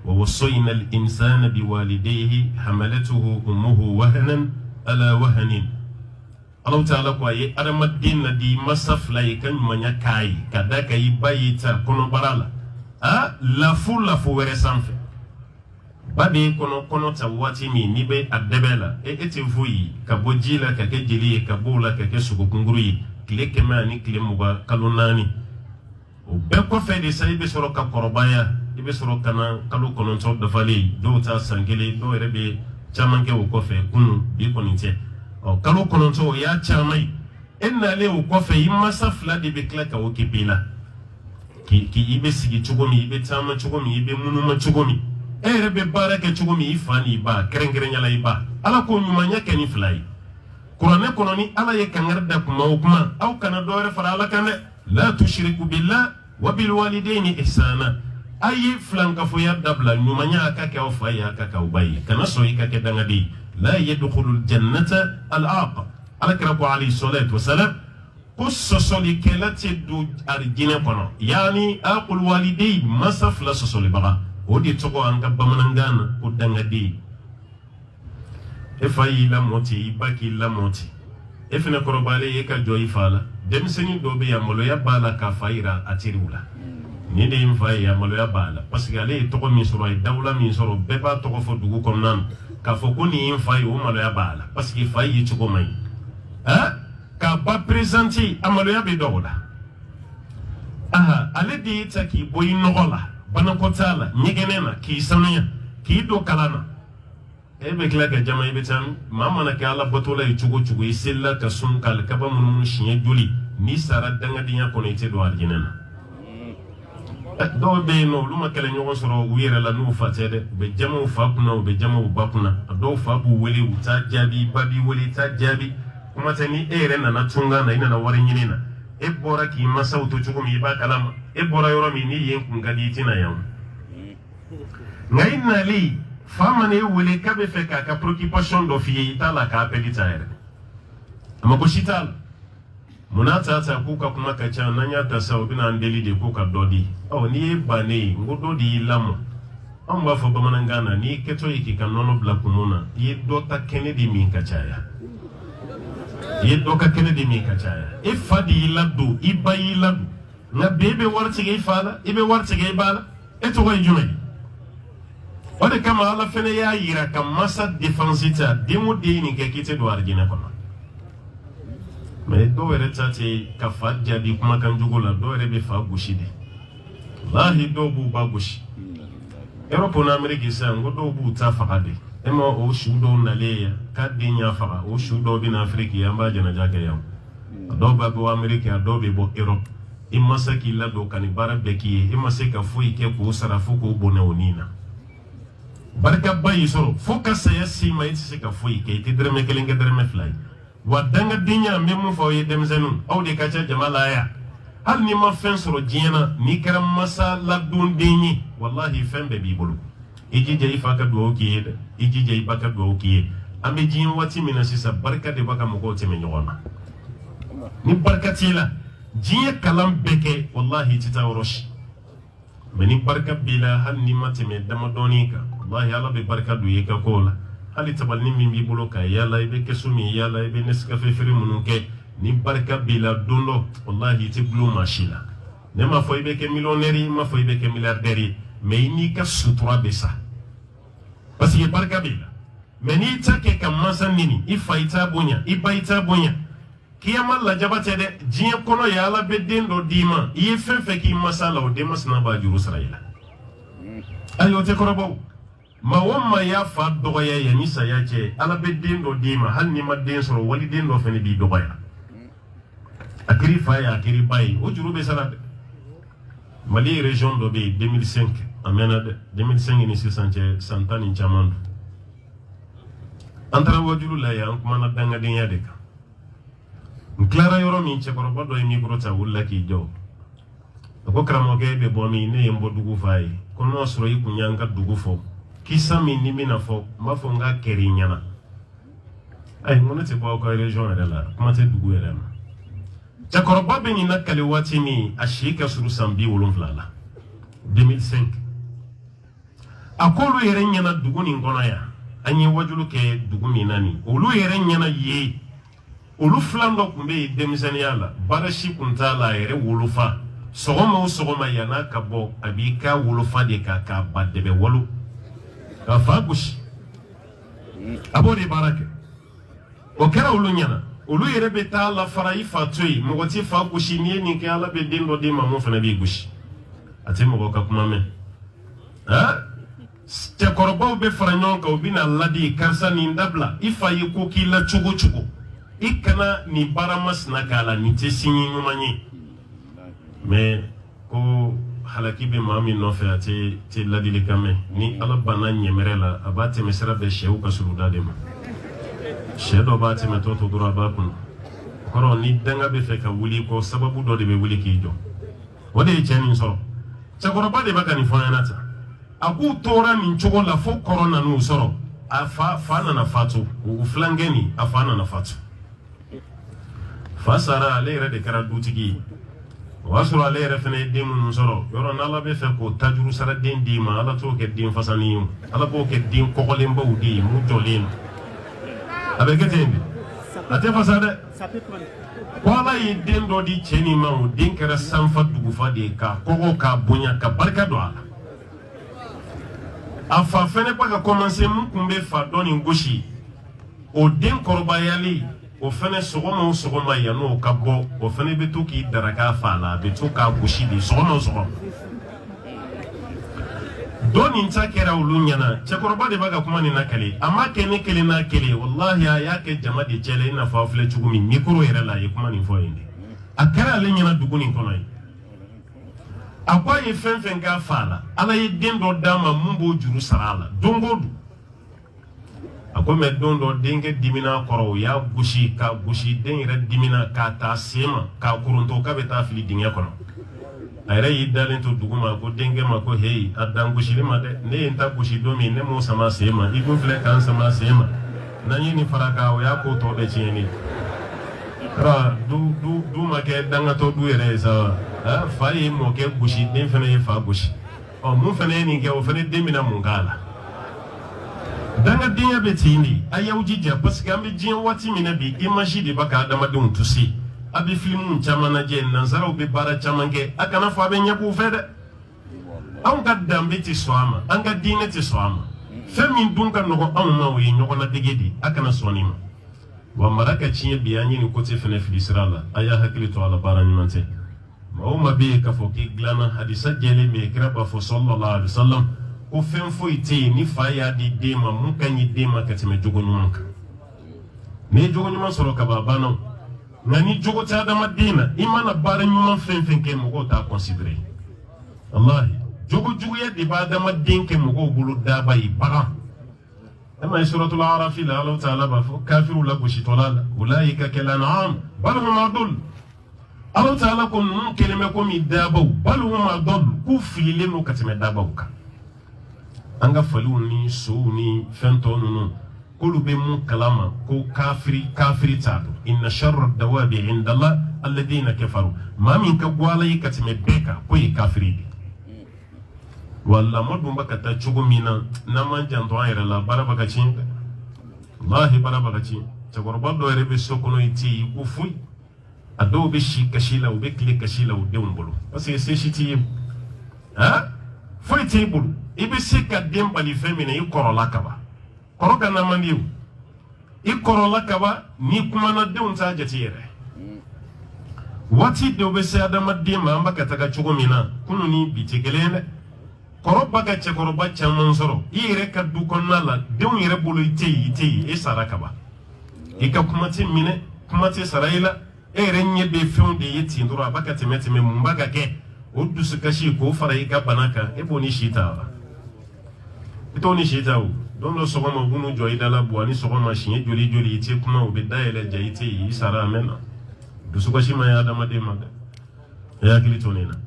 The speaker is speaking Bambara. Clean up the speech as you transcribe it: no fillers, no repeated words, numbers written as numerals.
ووصينا الإنسان بوالديه حملته أمه وهنا على وهن الله تعالى قوي أرمدين دي مصف لا يكن من يكاي كذاك يبايت كونو برالا لفو ورسانف babe kono tawati mi nibe adebela etivuyi kabojila kakejili kabola kakesugo kunguri kile kemani kile muba kalunani ubeko fede sa ibe soro ka korobaya ibe soro kana kalu kono to dafali do ta sangele do rebe chamange ukofe kunu bi konite o kalu kono to ya chamai enna le ukofe imasa fla de be klaka o kipila ki ibe sigi chugomi ibe tama chugomi ibe munuma chugomi rebe barake chugomi ifani ba kerengerenya la iba ala ko nyumanya keni flai qur'ane kono ni ala ye kangarda kuma hukuma au kana dore fara ala kana la tushriku billah wa bil walidaini ihsana ayi flanka fo ya dabla nyumanya akake au faya akaka ubayi kana so ikake dangadi la yadkhulul jannata al aq ala karabu alayhi salatu wasalam qissasoli kelati du arjine kono yani aqul walidai masaf la sosoli baga odi togo anga bamanangana ko dangadi e fayi la moti baki la moti e fina korobale e ka joyi fala dem seni dobe ya molo ya bala ka fayira atirula ni de im fayi ya molo ya bala parce que ale togo mi soro e dawla mi soro be ba togo fo dugu konnan ka fo ko ni im fayi o molo ya bala parce que fayi togo mai ka ba presenti amalo ya be dogola ale di taki boyi nogola bana kotala nyegenena ki sanuya ki do kalana ebe kila ka jama ibe tan mama na ka ala botola e chugo isella ka sun kal ka ba mun shiye juli ni sara danga dinya kono ite do arjinena do be no luma kala nyogo soro wira la nu fatede be jama u fapuna be jama u bakuna do fabu weli uta jabi babi weli ta jabi kuma tani ere na tunga na ina na warin yinina e bora ki masa uto chugo mi ba kalama e bora yoro mi ni yen kungali tina yam ngaina li fama ne wele kabe feka ka preoccupation do fi itala ka pelita ere ama ko shital munata ta kuka kuma ka cha nanya ta saubina ndeli de kuka dodi o ni ba ne ngododi lamo amba fo bamanangana ni keto yiki kan nono blakumuna yi dota kennedy min ka chaya yedoka kene de mi kachaya e fadi ladu ibayi ladu na bebe wartige ifala ibe wartige ibala eto way jumedi ode kama ala fene ya yira kam masa defensita demo de ni ke kite do arjina kono me do were tati ka fadja di kuma kan jugola do were be fa gushide wallahi do bu ba gushi Europe na America sa ngodo bu ta fakade ema o shudo naleya kadinya faka o shudo bin Afrika yamba jana jaga yam do ba bo America do be bo Europe imma saki la do kanibara beki imma seka fuyi ke ko sarafu ko bona onina barka bayi soro foka sayasi mai seka fuyi ke ti dreme kelenga dreme fly wadanga dinya memu fo ye demzenu aw de kacha jamala ya hal ni ma fen soro jina ni karam masa la dun dinyi wallahi fembe bi bulu iji jai faka do kiye iji jai baka do kiye ambe jin wati mina sisa barka de baka mo ko teme nyona ni barka tila jiye kalam beke wallahi tita rosh meni barka bila hal ni mateme dama donika wallahi ala be barka do yeka kola hali tabal ni mimbi boloka yala ibe kesumi yala ibe neska fefere munuke ni barka bila dundo wallahi ti blue machila ne ma fo ibe ke millionnaire ma fo ibe ke milliardaire mais ni ka sutura besa parce que barka bila mais ni take kam masanini ifaita bonya ibaita bonya kiyama la jabate de jien kono yala be dendo dima yi fenfe ki masala o de masna ba juru saraila ayo te korobo ma wamma ya fa dogoya ya misa ya ce ala be dendo dima hal ni madden soro wali dendo fene bi dogoya akiri fa ya akiri bay o juru be sala Mali région de 2005 amena 2005 ni sisanje santani chamandu antara wajulu la ya kuma na danga dinya de ka Clara yoro mi che korobo do mi grota wulla ki jo ko kramo ge be bomi ne yembo dugu fay kono soro yi kunyanga dugu fo kisa mi ni mina fo ma fo nga kerinyana ay monete bo ko région de la kuma te dugu era Jakoroba beni nakale watini ashika suru sambi wolonflala 2005 akolu yere nyana dugu nin kono ya anye wajulu ke dugu minani olu yere nyana ye olu flando kumbe demisaniya la barashi kuntala yere wulufa sogoma o sogoma yana kabo abika wulufa de ka badebe wolu ka fagushi abori barake o kera olu nyana olu yere be ta la farai fatui mogoti fagushi ni ke ala be dindo de mamu fana bi gushi ate mogo ka kuma me ha te korobaw be fara ɲɔgɔn kan u bina ladi karisa nin dabila i fa ye ko k'i la cogo cogo i kana ni baara masina k'a la nin tɛ sini ɲuman ye mais ko halaki bɛ maa min nɔfɛ a tɛ ladilikan mɛn ni ala banna ɲɛmɛrɛ la a b'a tɛmɛ sira bɛɛ sɛw ka suruda de ma sɛ dɔ b'a tɛmɛ tɔ to dɔrɔn a b'a kun kɔrɔ ni danga bɛ fɛ ka wuli kɔ sababu dɔ de bɛ wuli k'i jɔ o de ye cɛ nin sɔrɔ cɛkɔrɔba de bɛ ka nin fɔ an ɲɛna tan a k'u tora nin cogo la fo kɔrɔ nan'u sɔrɔ a fa nana fatu u filankɛ nin a fa nana fatu fa sara ale yɛrɛ de kɛra dutigi ye o b'a sɔrɔ ale yɛrɛ fana ye den minnu sɔrɔ yɔrɔ n'ala bɛ fɛ k'o tajuru sara den d'i ma ala t'o kɛ den fasani ye ala b'o kɛ den kɔgɔlenbaw de ye mun jɔlen don a bɛ kɛ ten de a tɛ fasa dɛ ko ala ye den dɔ di cɛ nin ma o den kɛra sanfa dugufa de ye k'a kɔgɔ k'a bonya ka barika don a la a fa fɛnɛ ba ka commencer mun kun bɛ fa dɔ nin gosi o den kɔrɔbayali o fɛnɛ sɔgɔma o sɔgɔma yan'o ka bɔ o fɛnɛ bɛ to k'i daraka fa la a bɛ to k'a gosi de sɔgɔma o sɔgɔma dɔ nin ta kɛra olu ɲɛna cɛkɔrɔba de b'a ka kuma nin lakale a ma kɛ ne kelen n'a kelen walahi a y'a kɛ jama de cɛ la i n'a fɔ a filɛ cogo min micro yɛrɛ la a ye kuma nin fɔ yen de a kɛra ale ɲɛna dugu nin kɔnɔ ye a ko a ye fɛn fɛn k'a fa la ala ye den dɔ d'a ma mun b'o juru sara a la don o don a ko mɛ don dɔ denkɛ dimina kɔrɔ o y'a gosi k'a gosi den yɛrɛ dimina k'a ta sen ma k'a koronto k'a bɛ taa fili dingɛ kɔnɔ a yɛrɛ y'i dalen to dugu ma ko denkɛ ma ko heyi a dan gosili ma dɛ ne ye n ta gosi don min ne m'o sama sen ma i kun filɛ k'an sama sen ma n'an ye nin fara kan o y'a ko tɔ bɛɛ tiɲɛni du ma kɛ dangatɔ du yɛrɛ ye sa fa ye mɔkɛ gosi den fana ye fa gosi mun fana ye nin kɛ o fana den bɛna mun k'a la dangadenya bɛ ten de a y'aw jija parce que an bɛ diɲɛ waati min na bi image de b'a ka adamadenw touché a bɛ filimu caman lajɛ nansaraw bɛ baara caman kɛ a kana fɔ a bɛ ɲɛ k'u fɛ dɛ anw ka danbe tɛ sɔn a ma an ka diinɛ tɛ sɔn a ma fɛn min dun ka nɔgɔn anw ma o ye ɲɔgɔnnadege de a kana sɔn nin ma wa mara ka tiɲɛ bi an ye nin côté fana fili sira la a y'a hakili to a la baara ɲuman tɛ maa o maa bɛ yen k'a fɔ k'i dilanna hadisa jɛlen bɛ yen kira b'a fɔ sallallahu alaihi wasallam ko fɛn foyi tɛ yen ni fa y'a di den ma mun ka ɲi den ma ka tɛmɛ jogo ɲuman kan n'i ye jogo ɲuman sɔrɔ ka ban a banna nka ni jogo tɛ adamaden na i mana baara ɲuman fɛn fɛn kɛ mɔgɔw t'a considéré walahi jogo juguya de b'a adamaden kɛ mɔgɔw bolo daba ye bagan e ma ye suratul arafi la Alahu taala b'a fɔ kafiriw lagositɔla la ulaika kal an'am bal hum adall Alahu taala ko ninnu kelen bɛ komi dabaw bal hum adall k'u fililen don ka tɛmɛ dabaw kan an ka faliw ni sow ni fɛn tɔ ninnu k'olu bɛ mun kalama ko kafiri t'a dɔn inna sharra dawabi indallah alladhina kafaru maa min ka go ala ye ka tɛmɛ bɛɛ kan k'o ye kafiri de wala ma dun bɛ ka taa cogo min na n'an m'an janto an yɛrɛ la baara bɛ ka tiɲɛ dɛ walahi baara bɛ ka tiɲɛ cɛkɔrɔba dɔw yɛrɛ bɛ so kɔnɔ i tɛ yen ko foyi a dɔw bɛ si kasi la u bɛ tile kasi la u denw bolo parce que se si t'i ye foyi t'e bolo i bɛ se ka den bali fɛn min na i kɔrɔla ka ban kɔrɔ ka na man di o i kɔrɔla ka ban n'i kumana denw t'a jate yɛrɛ waati dɔw bɛ se adamaden ma an bɛ ka taga cogo min na kunun ni bi tɛ kelen ye dɛ kɔrɔ ba ka cɛkɔrɔba caman sɔrɔ i yɛrɛ ka du kɔnɔna la denw yɛrɛ bolo i tɛ yen e sara ka ban i ka kuma tɛ minɛ kuma tɛ sara i la e yɛrɛ ɲɛ bɛ fɛnw de ye ten dɔrɔn a b'a ka tɛmɛ mun b'a ka kɛ o dusukasi k'o fara i ka bana kan e b'o ni si ta wa i t'o ni si ta o don dɔ sɔgɔma u b'u jɔ i da la bɔ ani sɔgɔma siɲɛ joli i tɛ kuma u bɛ dayɛlɛ ja i tɛ yen i sara a mɛnna dusukasi ma ye adamaden ma dɛ e hakili to nin na